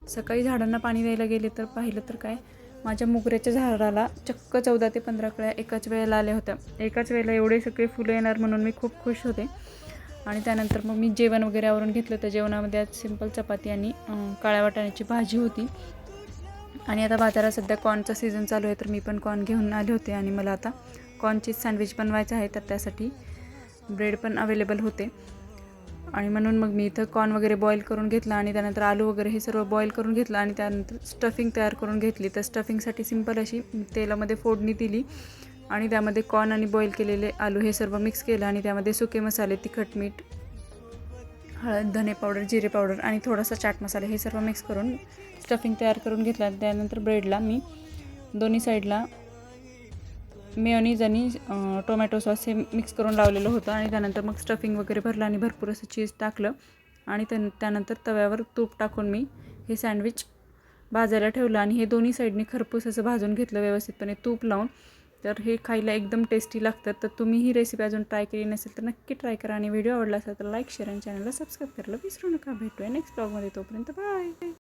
सकाळी झाडांना पाणी द्यायला गेले तर पाहिलं तर काय, माझ्या मोगऱ्याच्या झाडाला चक्क 14 ते 15 कळ्या एकाच वेळेला आल्या होत्या. एकाच वेळेला एवढे सगळे फुलं येणार म्हणून मी खूप खुश होते. आणि त्यानंतर मग मी जेवण वगैरे आवरून घेतलं. तर जेवणामध्ये आज सिंपल चपाती आणि काळ्या वाटाण्याची भाजी होती. आणि आता बाजारात सध्या कॉर्नचा सीझन चालू आहे, तर मी पण कॉर्न घेऊन आले होते आणि मला आता कॉर्न चीज सँडविच बनवायचं आहे. तर त्यासाठी ब्रेड पण अवेलेबल होते आणि म्हणून मग मी इथं कॉर्न वगैरे बॉईल करून घेतला आणि त्यानंतर आलू वगैरे हे सर्व बॉईल करून घेतलं आणि त्यानंतर स्टफिंग तयार करून घेतली. तर स्टफिंगसाठी सिंपल अशी तेलामध्ये फोडणी दिली आणि त्यामध्ये कॉर्न आणि बॉईल केलेले आलू हे सर्व मिक्स केलं आणि त्यामध्ये सुके मसाले, तिखट, मीठ, हळद, धने पावडर, जिरे पावडर आणि थोडासा चाट मसाला हे सर्व मिक्स करून स्टफिंग तयार करून घेतला. त्यानंतर ब्रेडला मी दोन्ही साईडला मेयोनीज आणि टोमॅटो सॉस हे मिक्स करून लावलेलं होतं आणि त्यानंतर मग स्टफिंग वगैरे भरलं आणि भरपूर असं चीज टाकलं आणि त्यानंतर तव्यावर तूप टाकून मी हे सँडविच भाजायला ठेवलं आणि हे दोन्ही साईडनी खरपूस असं भाजून घेतलं व्यवस्थितपणे तूप लावून. तर हे खायला एकदम टेस्टी लागतं. तर तुम्ही ही रेसिपी अजून ट्राय केली नसेल तर नक्की ट्राय करा आणि व्हिडिओ आवडला असेल तर लाईक, शेअर आणि चॅनलला सबस्क्राईब करायला विसरू नका. भेटूया नेक्स्ट ब्लॉगमध्ये. तोपर्यंत बाय.